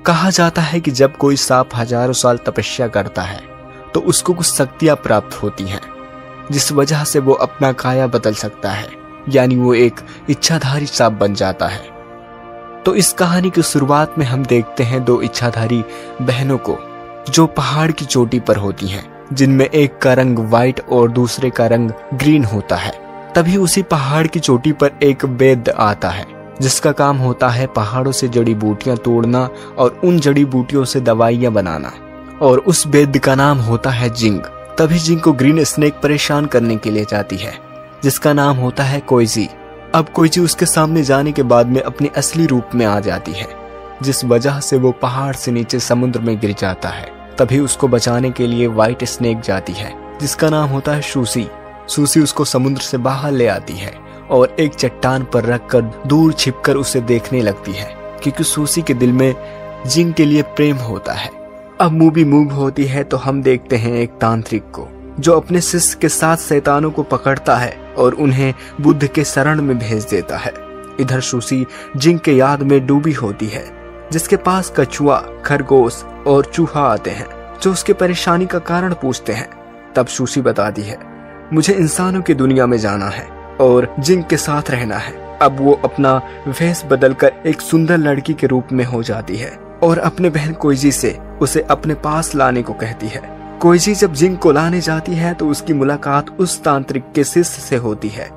कहा जाता है कि जब कोई सांप हजारों साल तपस्या करता है तो उसको कुछ शक्तियां प्राप्त होती हैं, जिस वजह से वो अपना काया बदल सकता है, यानी वो एक इच्छाधारी सांप बन जाता है। तो इस कहानी की शुरुआत में हम देखते हैं दो इच्छाधारी बहनों को जो पहाड़ की चोटी पर होती हैं, जिनमें एक का रंग व्हाइट और दूसरे का रंग ग्रीन होता है। तभी उसी पहाड़ की चोटी पर एक वैद्य आता है जिसका काम होता है पहाड़ों से जड़ी बूटियां तोड़ना और उन जड़ी बूटियों से दवाइयां बनाना, और उस वैद्य का नाम होता है जिंग। तभी जिंग को ग्रीन स्नेक परेशान करने के लिए जाती है जिसका नाम होता है कोइजी। अब कोइजी उसके सामने जाने के बाद में अपने असली रूप में आ जाती है, जिस वजह से वो पहाड़ से नीचे समुद्र में गिर जाता है। तभी उसको बचाने के लिए व्हाइट स्नेक जाती है जिसका नाम होता है सूसी। सूसी उसको समुद्र से बाहर ले आती है और एक चट्टान पर रखकर दूर छिपकर उसे देखने लगती है, क्योंकि सूसी के दिल में जिंग के लिए प्रेम होता है। अब मूवी मूव होती है तो हम देखते हैं एक तांत्रिक को जो अपने शिष्य के साथ शैतानों को पकड़ता है और उन्हें बुद्ध के शरण में भेज देता है। इधर सूसी जिंग के याद में डूबी होती है, जिसके पास कछुआ, खरगोश और चूहा आते हैं जो उसके परेशानी का कारण पूछते हैं। तब सूसी बताती है, मुझे इंसानों की दुनिया में जाना है और जिंग के साथ रहना है। अब वो अपना वेश बदलकर एक सुंदर लड़की के रूप में हो जाती है और अपने बहन कोइजी से उसे अपने पास लाने को कहती है। कोइजी जब जिंग को लाने जाती है तो उसकी मुलाकात उस तांत्रिक के शिष्य से होती है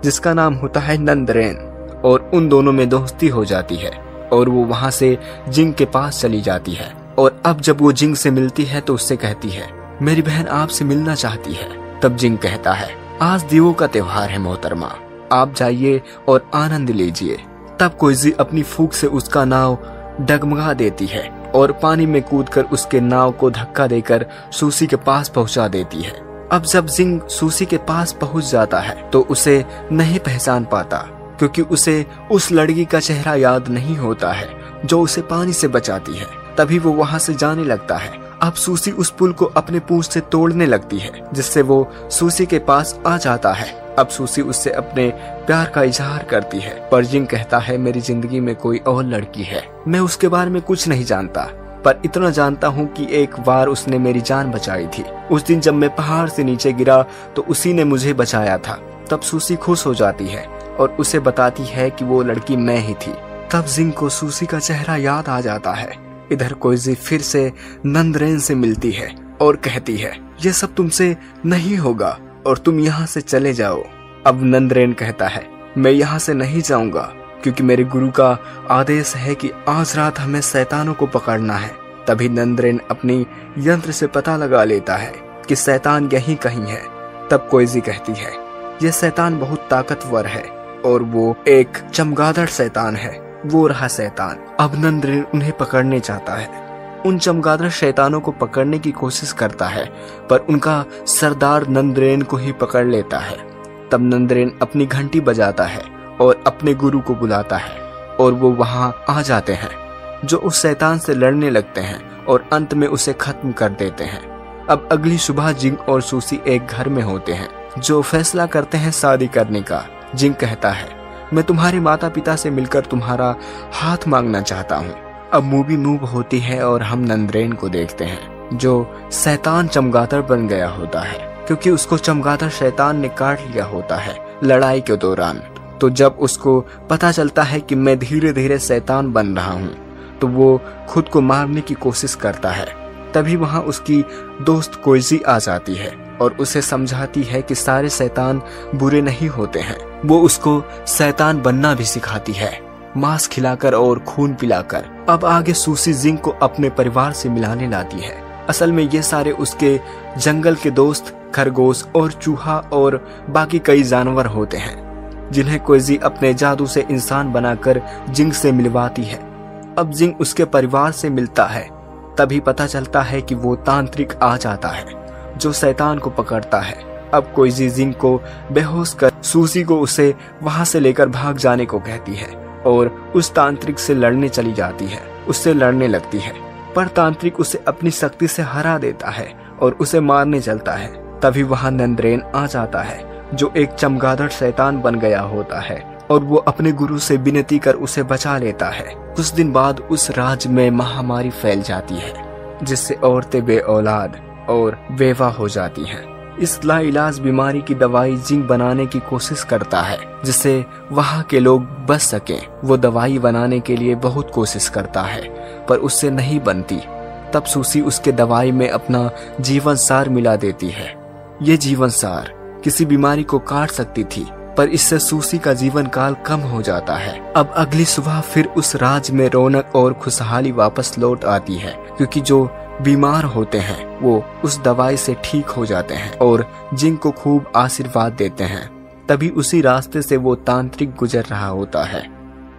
जिसका नाम होता है नंदरेन, और उन दोनों में दोस्ती हो जाती है और वो वहां से जिंग के पास चली जाती है। और अब जब वो जिंग से मिलती है तो उससे कहती है, मेरी बहन आपसे मिलना चाहती है। तब जिंग कहता है, आज दीवों का त्योहार है मोहतरमा, आप जाइए और आनंद लीजिए। तब कोइजी अपनी फूंक से उसका नाव डगमगा देती है और पानी में कूदकर उसके नाव को धक्का देकर सूसी के पास पहुंचा देती है। अब जब जिंग सूसी के पास पहुंच जाता है तो उसे नहीं पहचान पाता, क्योंकि उसे उस लड़की का चेहरा याद नहीं होता है जो उसे पानी से बचाती है। तभी वो वहां से जाने लगता है। अब सूसी उस पुल को अपने पूंछ से तोड़ने लगती है, जिससे वो सूसी के पास आ जाता है। अब सूसी उससे अपने प्यार का इजहार करती है, पर जिंग कहता है, मेरी जिंदगी में कोई और लड़की है, मैं उसके बारे में कुछ नहीं जानता, पर इतना जानता हूँ कि एक बार उसने मेरी जान बचाई थी। उस दिन जब मैं पहाड़ से नीचे गिरा तो उसी ने मुझे बचाया था। तब सूसी खुश हो जाती है और उसे बताती है कि वो लड़की मैं ही थी। तब जिंग को सूसी का चेहरा याद आ जाता है। इधर कोइजी फिर से नंदरेन से मिलती है और कहती है, ये सब तुमसे नहीं होगा और तुम यहाँ से चले जाओ। अब नंदरेन कहता है, मैं यहाँ से नहीं जाऊंगा, क्योंकि मेरे गुरु का आदेश है कि आज रात हमें शैतानों को पकड़ना है। तभी नंदरेन अपनी यंत्र से पता लगा लेता है कि शैतान यहीं कहीं है। तब कोइजी कहती है, यह शैतान बहुत ताकतवर है और वो एक चमगादड़ शैतान है, वो रहा शैतान। अब नंदरेन उन्हें पकड़ने चाहता है। उन चमगादड़ शैतानों को पकड़ने की कोशिश करता है, पर उनका सरदार नंदरेन को ही पकड़ लेता है। तब नंदरेन अपनी घंटी बजाता है और अपने गुरु को बुलाता है और वो वहां आ जाते हैं, जो उस शैतान से लड़ने लगते हैं और अंत में उसे खत्म कर देते हैं। अब अगली सुबह जिंग और सूसी एक घर में होते हैं, जो फैसला करते हैं शादी करने का। जिंग कहता है, मैं तुम्हारे माता पिता से मिलकर तुम्हारा हाथ मांगना चाहता हूँ। अब मूवी मूव होती है और हम नंदरेन को देखते हैं, जो शैतान चमगादड़ बन गया होता है, क्योंकि उसको चमगादड़ शैतान ने काट लिया होता है लड़ाई के दौरान। तो जब उसको पता चलता है कि मैं धीरे धीरे शैतान बन रहा हूँ, तो वो खुद को मारने की कोशिश करता है। तभी वहाँ उसकी दोस्त कोइजी आ जाती है और उसे समझाती है कि सारे शैतान बुरे नहीं होते हैं। वो उसको शैतान बनना भी सिखाती है, मांस खिलाकर और खून पिलाकर। अब आगे सूसी जिंग को अपने परिवार से मिलाने लाती है। असल में ये सारे उसके जंगल के दोस्त खरगोश और चूहा और बाकी कई जानवर होते हैं, जिन्हें कोइजी अपने जादू से इंसान बनाकर जिंग से मिलवाती है। अब जिंग उसके परिवार से मिलता है, तभी पता चलता है कि वो तांत्रिक आ जाता है जो शैतान को पकड़ता है। अब कोइजी जिंग को बेहोश कर सूसी को उसे वहां से लेकर भाग जाने को कहती है और उस तांत्रिक से लड़ने चली जाती है। उससे लड़ने लगती है, पर तांत्रिक उसे अपनी शक्ति से हरा देता है और उसे मारने चलता है। तभी वहां नंदरेन आ जाता है, जो एक चमगादड़ शैतान बन गया होता है और वो अपने गुरु से विनती कर उसे बचा लेता है। कुछ दिन बाद उस राज्य में महामारी फैल जाती है, जिससे औरतें बे औलाद और बेवा हो जाती हैं। इस लाइलाज बीमारी की दवाई जिंग बनाने की कोशिश करता है, जिससे वहाँ के लोग बच सकें। वो दवाई बनाने के लिए बहुत कोशिश करता है, पर उससे नहीं बनती। तब सूसी उसके दवाई में अपना जीवन सार मिला देती है। ये जीवन सार किसी बीमारी को काट सकती थी, पर इससे सूसी का जीवन काल कम हो जाता है। अब अगली सुबह फिर उस राज्य में रौनक और खुशहाली वापस लौट आती है, क्योंकि जो बीमार होते हैं वो उस दवाई से ठीक हो जाते हैं और जिंग को खूब आशीर्वाद देते हैं। तभी उसी रास्ते से वो तांत्रिक गुजर रहा होता है।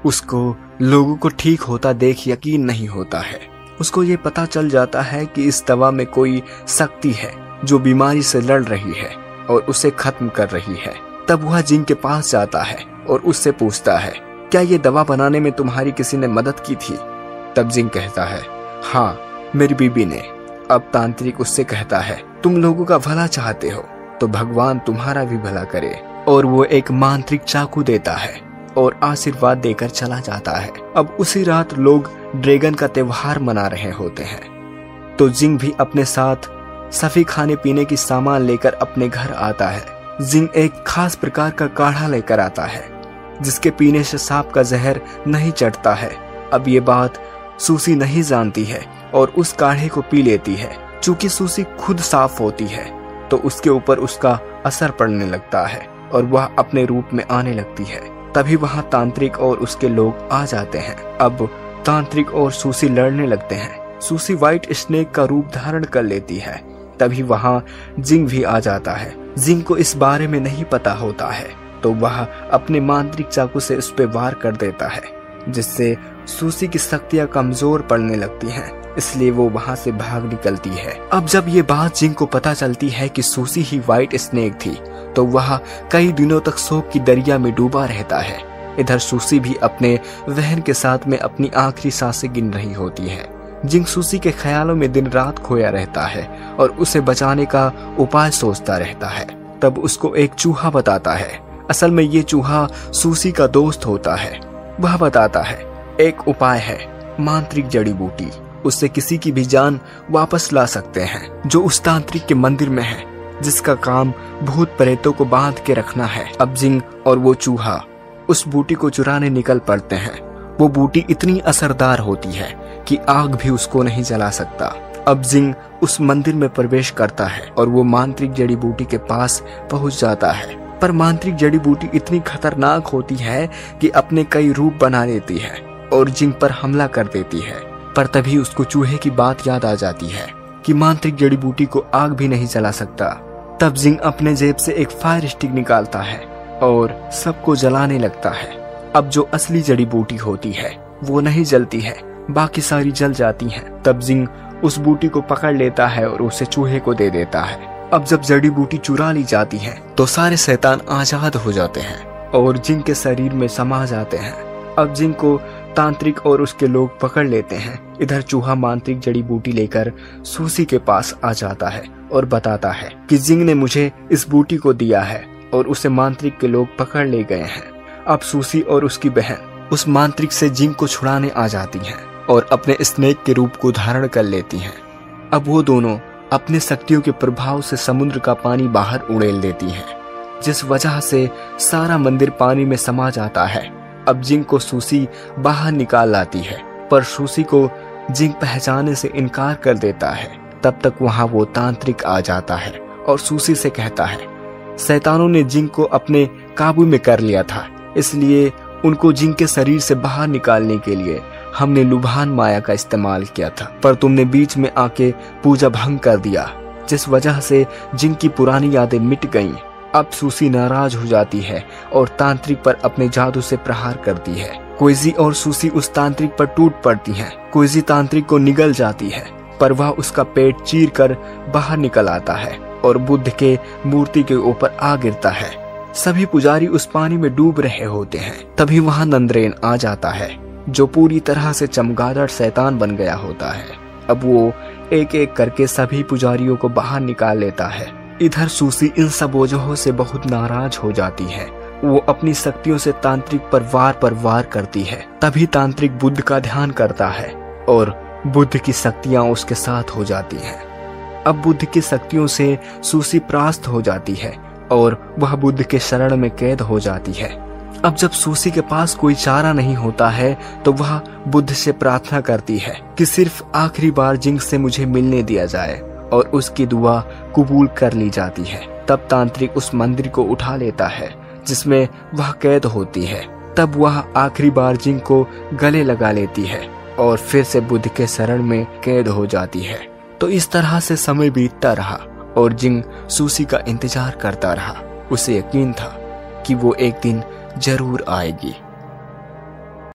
उसको लोगों को ठीक होता देख यकीन नहीं होता है। उसको ये पता चल जाता है कि इस दवा में कोई शक्ति है जो बीमारी से लड़ रही है और उसे खत्म कर रही है। तब वह जिंग के पास जाता है और उससे पूछता है, क्या ये दवा बनाने में तुम्हारी किसी ने मदद की थी? तब जिंग कहता है, हाँ, मेरी बीबी ने। अब तांत्रिक उससे कहता है, तुम लोगों का भला चाहते हो तो भगवान तुम्हारा भी भला करे। और वो एक मांत्रिक चाकू देता है और आशीर्वाद देकर चला जाता है। अब उसी रात लोग ड्रैगन का त्योहार मना रहे होते हैं, तो जिंग भी अपने साथ सभी खाने पीने की सामान लेकर अपने घर आता है। जिंग एक खास प्रकार का काढ़ा लेकर आता है, जिसके पीने से सांप का जहर नहीं चढ़ता है। अब ये बात सूसी नहीं जानती है और उस काढ़े को पी लेती है। चूंकि सूसी खुद साफ होती है, तो उसके ऊपर उसका असर पड़ने लगता है और वह अपने रूप में आने लगती है। तभी वहां तांत्रिक और उसके लोग आ जाते हैं। अब तांत्रिक और सूसी लड़ने लगते हैं। सूसी व्हाइट स्नेक का रूप धारण कर लेती है। तभी वहां जिंग भी आ जाता है। जिंग को इस बारे में नहीं पता होता है, तो वह अपने मांत्रिक चाकू से उस पर वार कर देता है, जिससे सूसी की शक्तियां कमजोर पड़ने लगती हैं। इसलिए वो वहां से भाग निकलती है। अब जब ये बात जिंग को पता चलती है कि सूसी ही व्हाइट स्नेक थी, तो वह कई दिनों तक शोक की दरिया में डूबा रहता है। इधर सूसी भी अपने बहन के साथ में अपनी आखिरी सांसें गिन रही होती है। जिंग सूसी के ख्यालों में दिन रात खोया रहता है और उसे बचाने का उपाय सोचता रहता है। तब उसको एक चूहा बताता है। असल में ये चूहा सूसी का दोस्त होता है। वह बताता है, एक उपाय है, मांत्रिक जड़ी बूटी। उससे किसी की भी जान वापस ला सकते हैं, जो उस तांत्रिक के मंदिर में है, जिसका काम भूत प्रेतों को बांध के रखना है। अब जिंग और वो चूहा उस बूटी को चुराने निकल पड़ते हैं। वो बूटी इतनी असरदार होती है कि आग भी उसको नहीं जला सकता। अब जिंग उस मंदिर में प्रवेश करता है और वो मांत्रिक जड़ी बूटी के पास पहुंच जाता है। पर मांत्रिक जड़ी बूटी इतनी खतरनाक होती है कि अपने कई रूप बना लेती है और जिंग पर हमला कर देती है। पर तभी उसको चूहे की बात याद आ जाती है कि मांत्रिक जड़ी बूटी को आग भी नहीं जला सकता। तब जिंग अपने जेब से एक फायर स्टिक निकालता है और सबको जलाने लगता है। अब जो असली जड़ी बूटी होती है वो नहीं जलती है, बाकी सारी जल जाती हैं। तब जिंग उस बूटी को पकड़ लेता है और उसे चूहे को दे देता है। अब जब जड़ी बूटी चुरा ली जाती है, तो सारे शैतान आजाद हो जाते हैं और जिंग के शरीर में समा जाते हैं। अब जिंग को तांत्रिक और उसके लोग पकड़ लेते हैं। इधर चूहा मांत्रिक जड़ी बूटी लेकर सूसी के पास आ जाता है और बताता है कि जिंग ने मुझे इस बूटी को दिया है और उसे मांत्रिक के लोग पकड़ ले गए हैं। अब सूसी और उसकी बहन उस मांत्रिक से जिंग को छुड़ाने आ जाती हैं और अपने स्नेक के रूप को धारण कर लेती हैं। अब वो दोनों अपने शक्तियों के प्रभाव से समुद्र का पानी बाहर उड़ेल देती हैं, जिस वजह से सारा मंदिर पानी में समा जाता है। अब जिंग को सूसी बाहर निकाल लाती है, पर सूसी को जिंग पहचानने से इनकार कर देता है। तब तक वहां वो तांत्रिक आ जाता है और सूसी से कहता है, शैतानों ने जिंग को अपने काबू में कर लिया था, इसलिए उनको जिंग के शरीर से बाहर निकालने के लिए हमने लुभान माया का इस्तेमाल किया था, पर तुमने बीच में आके पूजा भंग कर दिया, जिस वजह से जिंग की पुरानी यादें मिट गईं। अब सूसी नाराज हो जाती है और तांत्रिक पर अपने जादू से प्रहार करती है। कोइजी और सूसी उस तांत्रिक पर टूट पड़ती हैं। कोइजी तांत्रिक को निगल जाती है, पर वह उसका पेट चीर कर बाहर निकल आता है और बुद्ध के मूर्ति के ऊपर आ गिरता है। सभी पुजारी उस पानी में डूब रहे होते हैं। तभी वहां नंदरेन आ जाता है, जो पूरी तरह से चमगादड़ शैतान बन गया होता है। अब वो एक एक करके सभी पुजारियों को बाहर निकाल लेता है। इधर सूसी इन सब वजहों से बहुत नाराज हो जाती है। वो अपनी शक्तियों से तांत्रिक पर वार करती है। तभी तांत्रिक बुद्ध का ध्यान करता है और बुद्ध की शक्तियां उसके साथ हो जाती हैं। अब बुद्ध की शक्तियों से सूसी परास्त हो जाती है और वह बुद्ध के शरण में कैद हो जाती है। अब जब सूसी के पास कोई चारा नहीं होता है तो वह बुद्ध से प्रार्थना करती है कि सिर्फ आखिरी बार जिंग से मुझे मिलने दिया जाए, और उसकी दुआ कबूल कर ली जाती है। तब तांत्रिक उस मंदिर को उठा लेता है जिसमें वह कैद होती है। तब वह आखिरी बार जिंग को गले लगा लेती है और फिर से बुद्ध के शरण में कैद हो जाती है। तो इस तरह से समय बीतता रहा और जिंग सूसी का इंतजार करता रहा। उसे यकीन था कि वो एक दिन जरूर आएगी।